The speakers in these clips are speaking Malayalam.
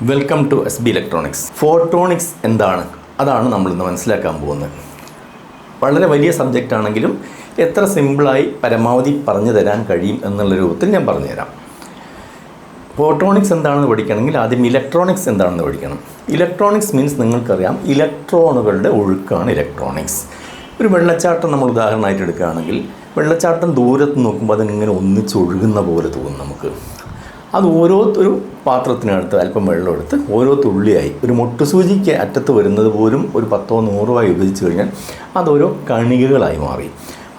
Welcome to SB electronics. Photonics എന്താണ്? അതാണ് നമ്മളിന്ന് മനസ്സിലാക്കാൻ പോകുന്നത്. വളരെ വലിയ സബ്ജക്റ്റ് ആണെങ്കിലും എത്ര സിമ്പിളായി പരമാവധി പറഞ്ഞു തരാൻ കഴിയും എന്നുള്ള രൂപത്തിൽ ഞാൻ പറഞ്ഞുതരാം. ഫോട്ടോണിക്സ് എന്താണെന്ന് പഠിക്കണമെങ്കിൽ ആദ്യം ഇലക്ട്രോണിക്സ് എന്താണെന്ന് പഠിക്കണം. ഇലക്ട്രോണിക്സ് മീൻസ് നിങ്ങൾക്കറിയാം, ഇലക്ട്രോണുകളുടെ ഒഴുക്കാണ് ഇലക്ട്രോണിക്സ്. ഒരു വെള്ളച്ചാട്ടം നമ്മൾ ഉദാഹരണമായിട്ട് എടുക്കുകയാണെങ്കിൽ, വെള്ളച്ചാട്ടം ദൂരത്ത് നോക്കുമ്പോൾ അതിങ്ങനെ ഒന്നിച്ചൊഴുകുന്ന പോലെ തോന്നും നമുക്ക്. അത് ഓരോരു പാത്രത്തിനടുത്ത് അല്പം വെള്ളമെടുത്ത് ഓരോ തുള്ളിയായി ഒരു മുട്ടുസൂചിക്ക് അറ്റത്ത് വരുന്നത് പോലും ഒരു 10-100 വിഭജിച്ച് കഴിഞ്ഞാൽ അതൊരോ കണികകളായി മാറി.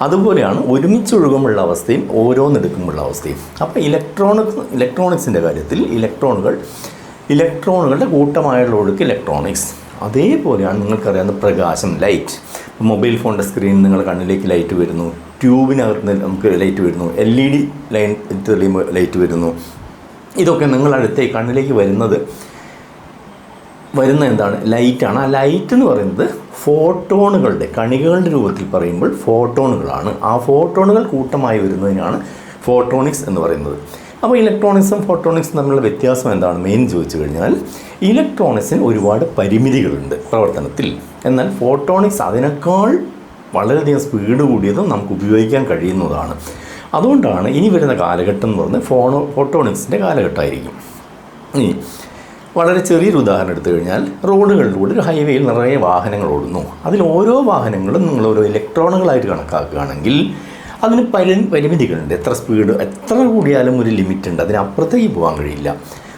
അതുപോലെയാണ് ഒരുമിച്ചൊഴുകുമുള്ള അവസ്ഥയും ഓരോന്നെടുക്കുമുള്ള അവസ്ഥയും. അപ്പോൾ ഇലക്ട്രോണിക്സിൻ്റെ കാര്യത്തിൽ ഇലക്ട്രോണുകളുടെ കൂട്ടമായുള്ള ഒഴുക്ക് ഇലക്ട്രോണിക്സ്. അതേപോലെയാണ് നിങ്ങൾക്കറിയാവുന്ന പ്രകാശം, ലൈറ്റ്. മൊബൈൽ ഫോണിൻ്റെ സ്ക്രീനിൽ നിങ്ങൾ കണ്ണിലേക്ക് ലൈറ്റ് വരുന്നു, ട്യൂബിനകത്ത് നമുക്ക് ലൈറ്റ് വരുന്നു, LED ലൈൻ തെളിയുമ്പോൾ ലൈറ്റ് വരുന്നു. ഇതൊക്കെ നിങ്ങളടുത്തേക്ക് കണ്ണിലേക്ക് വരുന്ന എന്താണ്? ലൈറ്റാണ്. ആ ലൈറ്റ് എന്ന് പറയുന്നത് ഫോട്ടോണുകളുടെ കണികകളുടെ രൂപത്തിൽ പറയുമ്പോൾ ഫോട്ടോണുകളാണ്. ആ ഫോട്ടോണുകൾ കൂട്ടമായി വരുന്നതിനാണ് ഫോട്ടോണിക്സ് എന്ന് പറയുന്നത്. അപ്പോൾ ഇലക്ട്രോണിക്സും ഫോട്ടോണിക്സും തമ്മിലുള്ള വ്യത്യാസം എന്താണ് മെയിൻ ചോദിച്ചു കഴിഞ്ഞാൽ, ഇലക്ട്രോണിക്സിന് ഒരുപാട് പരിമിതികളുണ്ട് പ്രവർത്തനത്തിൽ. എന്നാൽ ഫോട്ടോണിക്സ് അതിനേക്കാൾ വളരെയധികം സ്പീഡ് കൂടിയതും നമുക്ക് ഉപയോഗിക്കാൻ കഴിയുന്നതാണ്. അതുകൊണ്ടാണ് ഇനി വരുന്ന കാലഘട്ടം എന്ന് പറഞ്ഞാൽ ഫോട്ടോണിക്സിൻ്റെ കാലഘട്ടമായിരിക്കും. ഇനി വളരെ ചെറിയൊരു ഉദാഹരണം എടുത്തു കഴിഞ്ഞാൽ, റോഡുകളിലൂടെ ഒരു ഹൈവേയിൽ നിറയെ വാഹനങ്ങൾ ഓടുന്നു. അതിൽ ഓരോ വാഹനങ്ങളും നിങ്ങൾ ഓരോ ഇലക്ട്രോണുകളായിട്ട് കണക്കാക്കുകയാണെങ്കിൽ അതിന് പരിമിതികളുണ്ട്. എത്ര സ്പീഡ് എത്ര കൂടിയാലും ഒരു ലിമിറ്റുണ്ട്, അതിനപ്പുറത്തേക്ക് പോകാൻ കഴിയില്ല.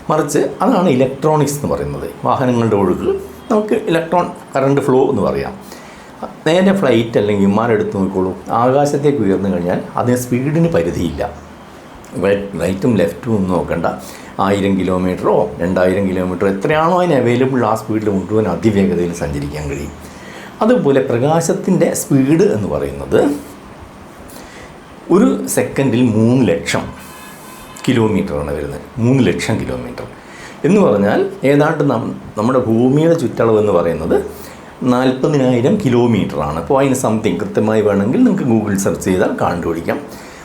മറിച്ച് അതാണ് ഇലക്ട്രോണിക്സ് എന്ന് പറയുന്നത്. വാഹനങ്ങളുടെ ഒഴുക്ക് നമുക്ക് കറണ്ട് ഫ്ലോ എന്ന് പറയാം. നേരെ ഫ്ലൈറ്റ് അല്ലെങ്കിൽ വിമാനം എടുത്ത് നോക്കിക്കോളൂ, ആകാശത്തേക്ക് ഉയർന്നു കഴിഞ്ഞാൽ അതിന് സ്പീഡിന് പരിധിയില്ല. റൈറ്റും ലെഫ്റ്റും ഒന്നും നോക്കണ്ട, 1000 കിലോമീറ്ററോ 2000 കിലോമീറ്ററോ എത്രയാണോ അതിന് അവൈലബിൾ, ആ സ്പീഡിൽ മുഴുവൻ അതിവേഗതയിൽ സഞ്ചരിക്കാൻ കഴിയും. അതുപോലെ പ്രകാശത്തിൻ്റെ സ്പീഡ് എന്ന് പറയുന്നത് ഒരു സെക്കൻഡിൽ 3 ലക്ഷം കിലോമീറ്ററാണ് വരുന്നത്. 3 ലക്ഷം കിലോമീറ്റർ എന്ന് പറഞ്ഞാൽ ഏതാണ്ട് നമ്മുടെ ഭൂമിയുടെ ചുറ്റളവ് എന്ന് പറയുന്നത് 40,000 കിലോമീറ്ററാണ്. അപ്പോൾ അതിന് സംതിങ് കൃത്യമായി വേണമെങ്കിൽ നിങ്ങൾക്ക് ഗൂഗിൾ സെർച്ച് ചെയ്താൽ കണ്ടുപിടിക്കാം.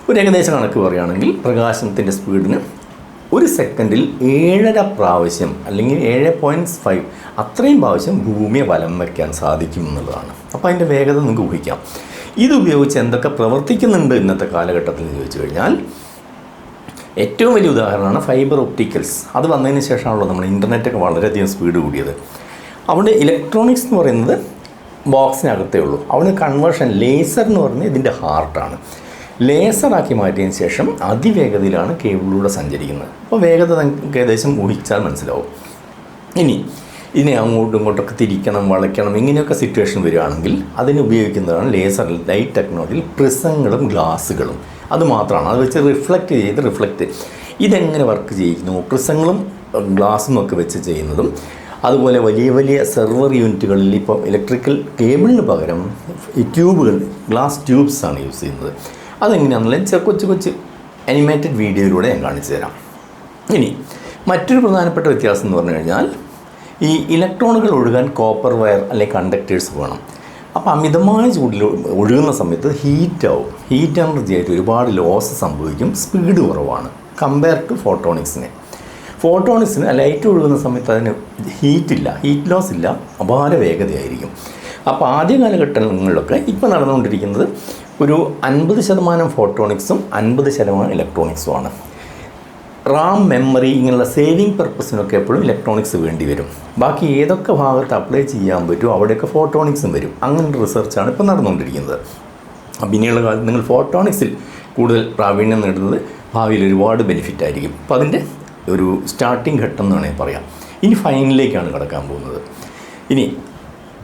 ഒരു ഏകദേശം കണക്ക് പറയുകയാണെങ്കിൽ പ്രകാശത്തിൻ്റെ സ്പീഡിന് ഒരു സെക്കൻഡിൽ 7.5 പ്രാവശ്യം അല്ലെങ്കിൽ 7.5 അത്രയും പ്രാവശ്യം ഭൂമിയെ വലം വയ്ക്കാൻ സാധിക്കും എന്നുള്ളതാണ്. അപ്പോൾ അതിൻ്റെ വേഗത നിങ്ങൾക്ക് ഊഹിക്കാം. ഇതുപയോഗിച്ച് എന്തൊക്കെ പ്രവർത്തിക്കുന്നുണ്ട് ഇന്നത്തെ കാലഘട്ടത്തിൽ എന്ന് ചോദിച്ചു കഴിഞ്ഞാൽ, ഏറ്റവും വലിയ ഉദാഹരണമാണ് ഫൈബർ ഒപ്റ്റിക്കൽസ്. അത് വന്നതിന് ശേഷമാണല്ലോ നമ്മൾ ഇൻ്റർനെറ്റൊക്കെ വളരെയധികം സ്പീഡ് കൂടിയത്. അവിടെ ഇലക്ട്രോണിക്സ് എന്ന് പറയുന്നത് ബോക്സിനകത്തേ ഉള്ളൂ. അവിടെ കൺവേർഷൻ ലേസർ എന്ന് പറയുന്നത് ഇതിൻ്റെ ഹാർട്ടാണ്. ലേസറാക്കി മാറ്റിയതിന് ശേഷം അതിവേഗതയിലാണ് കേബിളിലൂടെ സഞ്ചരിക്കുന്നത്. അപ്പോൾ വേഗത നിങ്ങൾക്ക് ഏകദേശം ഊഹിച്ചാൽ മനസ്സിലാവും. ഇതിനെ അങ്ങോട്ടും ഇങ്ങോട്ടൊക്കെ തിരിക്കണം, വളയ്ക്കണം, ഇങ്ങനെയൊക്കെ സിറ്റുവേഷൻ വരികയാണെങ്കിൽ അതിന് ഉപയോഗിക്കുന്നതാണ് ലേസർ ലൈറ്റ് ടെക്നോളജിയിൽ പ്രിസങ്ങളും ഗ്ലാസ്സുകളും. അതുമാത്രമാണ് അത് വെച്ച് റിഫ്ലക്റ്റ് ഇതെങ്ങനെ വർക്ക് ചെയ്യുന്നു. പ്രിസങ്ങളും ഗ്ലാസ്സും ഒക്കെ വെച്ച് ചെയ്യുന്നതും, അതുപോലെ വലിയ വലിയ സെർവർ യൂണിറ്റുകളിൽ ഇപ്പോൾ ഇലക്ട്രിക്കൽ കേബിളിന് പകരം ഈ ഗ്ലാസ് ട്യൂബ്സാണ് യൂസ് ചെയ്യുന്നത്. അതെങ്ങനെയാണെന്നുള്ളത് കൊച്ചു അനിമേറ്റഡ് വീഡിയോയിലൂടെ ഞാൻ കാണിച്ചു തരാം. ഇനി മറ്റൊരു പ്രധാനപ്പെട്ട വ്യത്യാസം എന്ന് പറഞ്ഞു കഴിഞ്ഞാൽ, ഈ ഇലക്ട്രോണുകൾ ഒഴുകാൻ കോപ്പർ വയർ അല്ലെങ്കിൽ കണ്ടക്ടേഴ്സ് വേണം. അപ്പോൾ അമിതമായ ചൂടിൽ ഒഴുകുന്ന സമയത്ത് ഹീറ്റ് എനർജി ആയിട്ട് ഒരുപാട് ലോസ് സംഭവിക്കും. സ്പീഡ് കുറവാണ് കമ്പയർ ടു ഫോട്ടോണിക്സിന് ലൈറ്റ് ഒഴുകുന്ന സമയത്ത് അതിന് ഹീറ്റ് ലോസ് ഇല്ല, അപാര വേഗതയായിരിക്കും. അപ്പോൾ ആദ്യ കാലഘട്ടങ്ങളിലൊക്കെ ഇപ്പോൾ നടന്നുകൊണ്ടിരിക്കുന്നത് ഒരു 50% ഫോട്ടോണിക്സും 50% ഇലക്ട്രോണിക്സുമാണ്. റാം, മെമ്മറി ഇങ്ങനെയുള്ള സേവിങ് പർപ്പസിനൊക്കെ എപ്പോഴും ഇലക്ട്രോണിക്സ് വേണ്ടി വരും. ബാക്കി ഏതൊക്കെ ഭാഗത്ത് അപ്ലൈ ചെയ്യാൻ പറ്റുമോ അവിടെയൊക്കെ ഫോട്ടോണിക്സും വരും. അങ്ങനൊരു റിസർച്ചാണ് ഇപ്പോൾ നടന്നുകൊണ്ടിരിക്കുന്നത്. പിന്നെയുള്ള കാലത്ത് നിങ്ങൾ ഫോട്ടോണിക്സിൽ കൂടുതൽ പ്രാവീണ്യം നേടുന്നത് ഭാവിയിൽ ഒരുപാട് ബെനിഫിറ്റ് ആയിരിക്കും. അപ്പോൾ അതിൻ്റെ ഒരു സ്റ്റാർട്ടിംഗ് ഘട്ടം എന്ന് വേണമെങ്കിൽ പറയാം. ഇനി ഫൈനലിലേക്കാണ് കടക്കാൻ പോകുന്നത്. ഇനി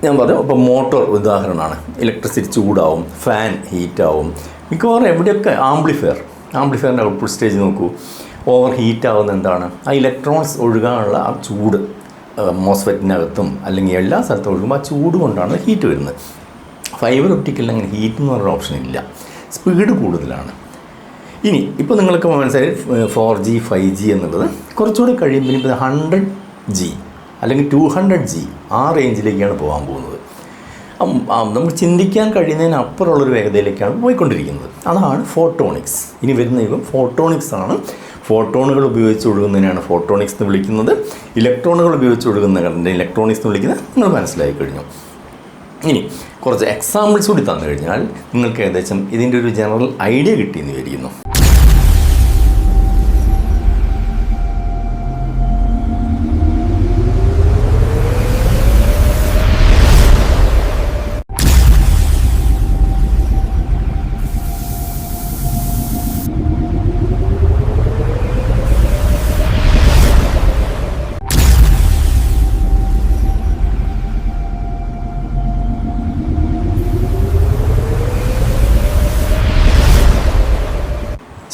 ഞാൻ പറഞ്ഞു, ഇപ്പോൾ മോട്ടോർ ഉദാഹരണമാണ്. ഇലക്ട്രിസിറ്റി ചൂടാവും, ഫാൻ ഹീറ്റാവും. മിക്കവാറും എവിടെയൊക്കെ ആംപ്ലിഫയറിൻ്റെ ഔട്ട്പുട്ട് സ്റ്റേജ് നോക്കൂ, ഓവർ ഹീറ്റ് ആവുന്ന എന്താണ്? ആ ഇലക്ട്രോൺസ് ഒഴുകാനുള്ള ആ ചൂട് മോസ്ഫെറ്റിനകത്തും അല്ലെങ്കിൽ എല്ലാ സ്ഥലത്തും ഒഴുകുമ്പോൾ ആ ചൂട് കൊണ്ടാണ് ഹീറ്റ് വരുന്നത്. ഫൈബർ ഒപ്റ്റിക്കലിൽ അങ്ങനെ ഹീറ്റ് എന്ന് പറഞ്ഞ ഓപ്ഷൻ ഇല്ല, സ്പീഡ് കൂടുതലാണ്. ഇപ്പോൾ നിങ്ങൾക്ക് മനസ്സിലായി 4G 5G എന്നുള്ളത് കുറച്ചുകൂടി കഴിയുമ്പോൾ ഇപ്പോൾ 100G അല്ലെങ്കിൽ 200G ആ റേഞ്ചിലേക്കാണ് പോകാൻ പോകുന്നത്. നമുക്ക് ചിന്തിക്കാൻ കഴിയുന്നതിനപ്പുറമുള്ളൊരു വേഗതയിലേക്കാണ് പോയിക്കൊണ്ടിരിക്കുന്നത്. അതാണ് ഫോട്ടോണിക്സ്. ഇനി വരുന്ന യുഗം ഫോട്ടോണിക്സ് ആണ്. ഫോട്ടോണുകൾ ഉപയോഗിച്ച് ഒഴുകുന്നതിനാണ് ഫോട്ടോണിക്സ് എന്ന് വിളിക്കുന്നത്. ഇലക്ട്രോണുകൾ ഉപയോഗിച്ച് ഒഴുകുന്ന കറണ്ട് ഇലക്ട്രോണിക്സ് എന്ന് വിളിക്കുന്നത് നിങ്ങൾ മനസ്സിലാക്കി കഴിഞ്ഞു. ഇനി കുറച്ച് എക്സാമ്പിൾസ് കൂടി തന്നു കഴിഞ്ഞാൽ നിങ്ങൾക്ക് ഏകദേശം ഇതിൻ്റെ ഒരു ജനറൽ ഐഡിയ കിട്ടിയെന്ന് വിചാരിക്കുന്നു.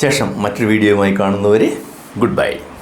ശേഷം മറ്റൊരു വീഡിയോയുമായി കാണുന്നവരെ ഗുഡ് ബൈ.